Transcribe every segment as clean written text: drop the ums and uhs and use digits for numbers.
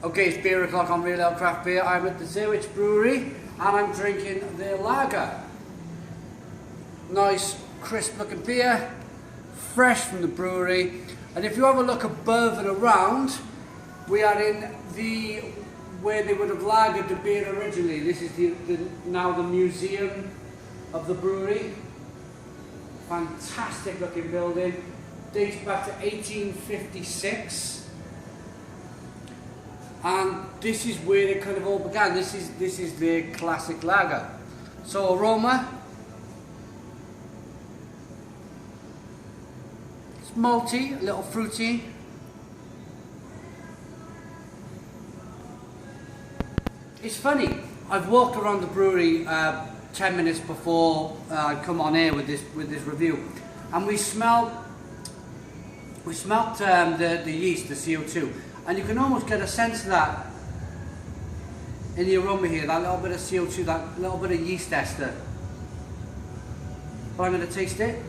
Okay, it's beer o'clock on Real Ale Craft Beer. I'm at the Żywiec Brewery and I'm drinking their lager. Nice, crisp looking beer, fresh from the brewery. And if you have a look above and around, we are in the where they would have lagered the beer originally. This is now the museum of the brewery. Fantastic looking building. Dates back to 1856. And this is where it kind of all began. This is their classic lager. So aroma, it's malty, a little fruity. It's funny. I've walked around the brewery 10 minutes before I come on air with this review, and we smelt the yeast, the CO2. And you can almost get a sense of that in the aroma here, that little bit of CO2, that little bit of yeast ester. But I'm going to taste it.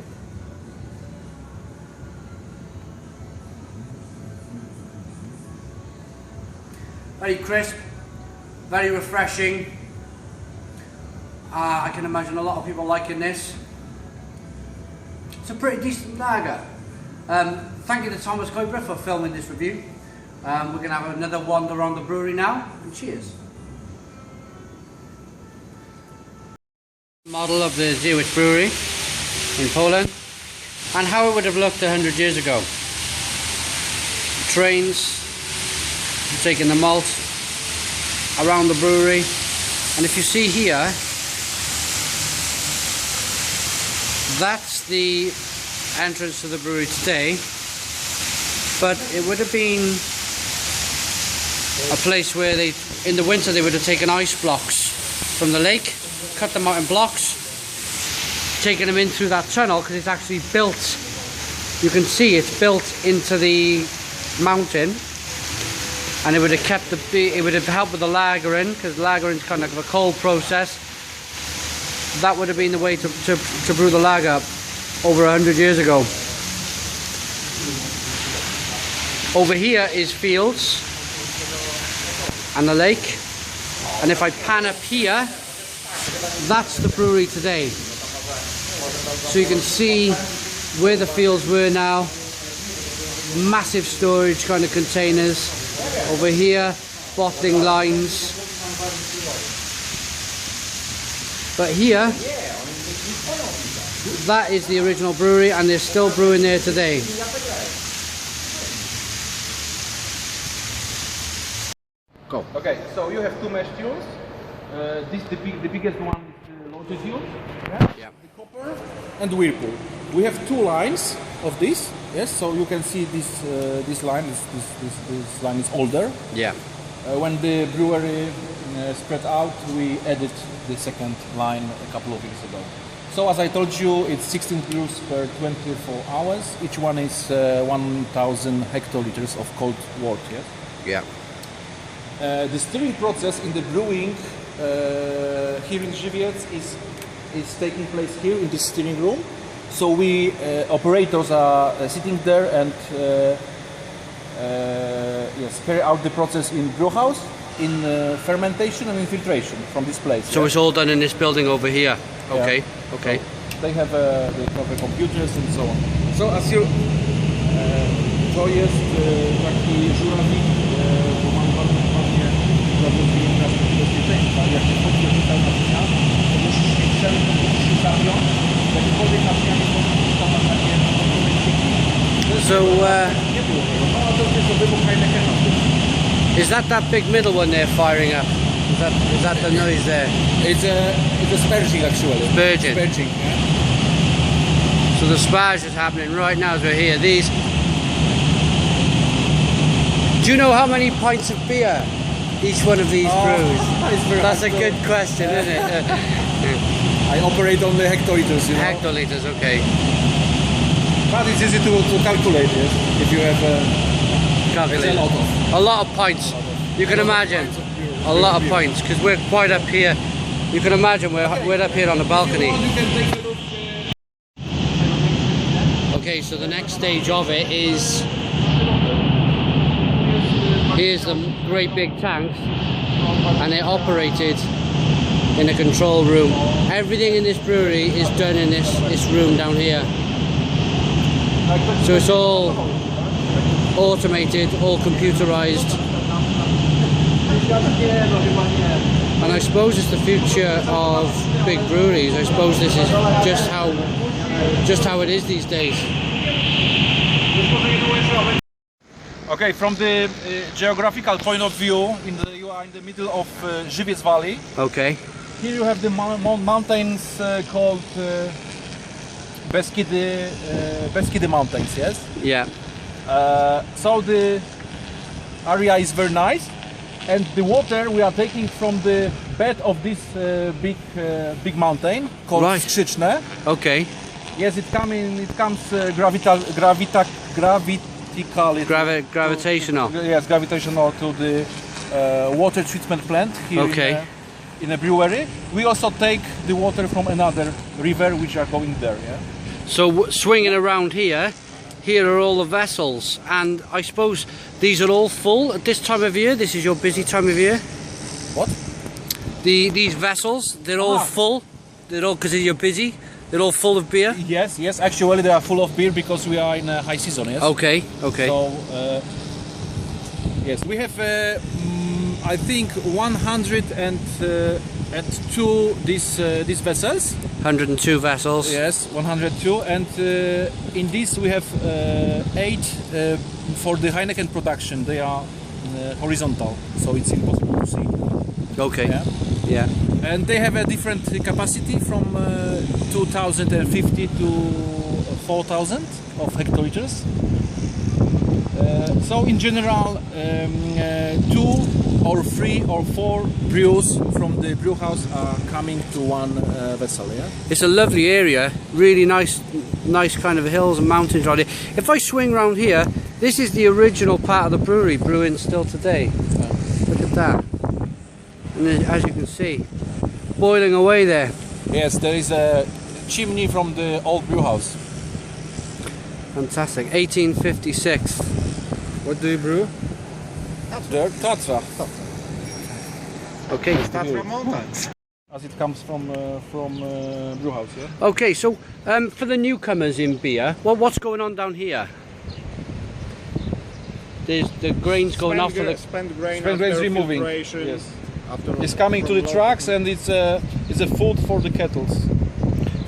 Very crisp, very refreshing. I can imagine a lot of people liking this. It's a pretty decent lager. Thank you to Thomas Kuiper for filming this review. We're going to have another wander around the brewery now, and cheers. Model of the Żywiec Brewery in Poland, and how it would have looked 100 years ago. Trains taking the malt around the brewery, and if you see here, that's the entrance to the brewery today, but it would have been a place where in the winter they would have taken ice blocks from the lake, cut them out in blocks, taken them in through that tunnel, because it's actually built, you can see it's built into the mountain, and it would have kept it would have helped with the lagering, because lagering is kind of a cold process. That would have been the way to brew the lager over 100 years ago. Over here is fields and the lake, and if I pan up here, that's the brewery today. So you can see where the fields were now. Massive storage kind of containers. Over here, bottling lines. But here, that is the original brewery, and they're still brewing there today. Go. Okay, so you have two mesh tunes. The biggest one is the longitude, yeah. The copper and whirlpool. We have two lines of this. Yes, so you can see this line. This line is older. Yeah. When the brewery spread out, we added the second line a couple of weeks ago. So as I told you, it's 16 brews per 24 hours. Each one is 1,000 hectoliters of cold water. Yes. Yeah. The stirring process in the brewing here in Żywiec is taking place here in this stirring room. So we operators are sitting there and carry out the process in brew house, in fermentation and infiltration from this place. So it's all done in this building over here. Okay. Yeah. Okay. So they have computers and so on. So as you to jest taki żurawik, bo mam bardzo ładnie zawodzenie na bezpieczeństwa. Jak się chodzi tutaj na zmian, to musisz mieć szereg, musisz zapiąć, jakiekolwiek na zmianie powinien stawać takie momenciki. So, nie było tego. No a to jest wybuch Heinekena. is that big middle one there firing up? Is that the noise there? It's a spurging actually. Spurging. Spurging, yeah. So the sparge is happening right now as we're here. These. Do you know how many pints of beer each one of these brews? That's a good question, isn't it? I operate on the hectoliters, you know. Hectoliters, okay. But it's easy to calculate, yes, if you have Calculate. A lot of pints. You can imagine. A lot of pints, because we're quite up here. You can imagine we're up here on the balcony. Okay, so the next stage of it is here's the great big tanks, and they're operated in a control room. Everything in this brewery is done in this room down here. So it's all automated, all computerized. And I suppose it's the future of big breweries. I suppose this is just how it is these days. Okay, from the geographical point of view, you are in the middle of Żywiec Valley. Okay. Here you have the mountains called Beskidy Mountains, yes? Yeah. So the area is very nice, and the water we are taking from the bed of this big mountain called Right. Skrzyczne. Okay. Yes, it comes Gravitational. Yes, gravitational to the water treatment plant here Okay. in a brewery. We also take the water from another river which are going there. Yeah. So swinging around here are all the vessels, and I suppose these are all full at this time of year. This is your busy time of year. What? These vessels, they're all full. They're all, because you're busy. They're all full of beer. Yes, yes. Actually, they are full of beer because we are in a high season. Yes. Okay. Okay. So yes, we have I think 102 these vessels. 102 vessels. Yes, 102, and in this we have 8 for the Heineken production. They are horizontal, so it's impossible to see. Okay. Yeah. Yeah. And they have a different capacity from 2,050 to 4,000 of hectoliters. So in general, 2 or 3 or 4 brews from the brew house are coming to one vessel. Yeah. It's a lovely area, really nice kind of hills and mountains around here. If I swing round here, this is the original part of the brewery, brewing still today. Look at that. And then, as you can see, boiling away there. Yes, there is a chimney from the old brew house. Fantastic. 1856. What do you brew? Tatra. Okay. Tatra Mountains. As it comes from brew house, yeah. Okay, so for the newcomers in beer, what's going on down here? There's the grains going off for the spent grain grains removing. Yes. It's coming to the trucks, and it's a food for the kettles.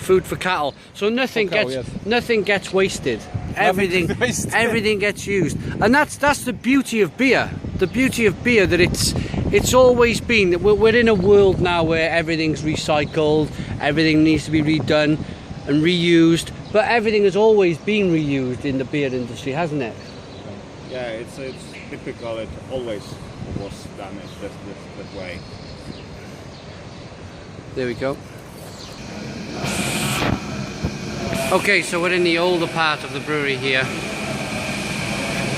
food for cattle. So nothing gets wasted. Everything gets used, and that's the beauty of beer. The beauty of beer, that it's always been that we're in a world now where everything's recycled, everything needs to be redone and reused, but everything has always been reused in the beer industry, hasn't it? Yeah, it's typical. It always was done that way. There we go. Okay, so we're in the older part of the brewery here.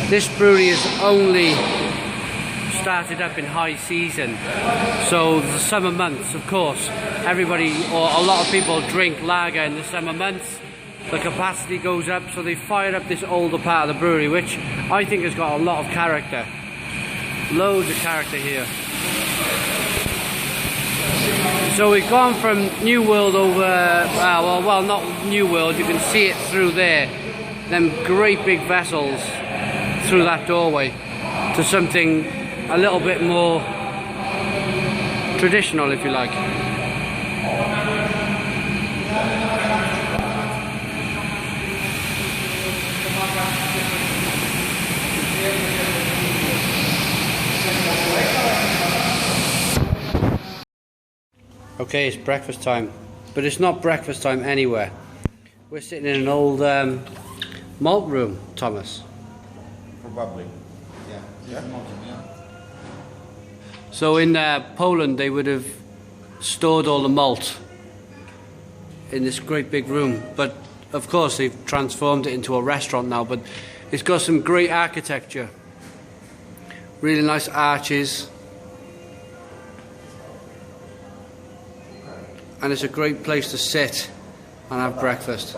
This brewery is only started up in high season, so the summer months, of course, everybody or a lot of people drink lager in the summer months. The capacity goes up, so they fire up this older part of the brewery, which I think has got a lot of character. Loads of character here. So we've gone from New World over, well not New World, you can see it through there, them great big vessels through that doorway, to something a little bit more traditional, if you like. Okay, it's breakfast time, but it's not breakfast time anywhere. We're sitting in an old malt room, Thomas. Probably. Yeah. So in Poland, they would have stored all the malt in this great big room, but of course they've transformed it into a restaurant now. But it's got some great architecture, really nice arches. And it's a great place to sit and have breakfast.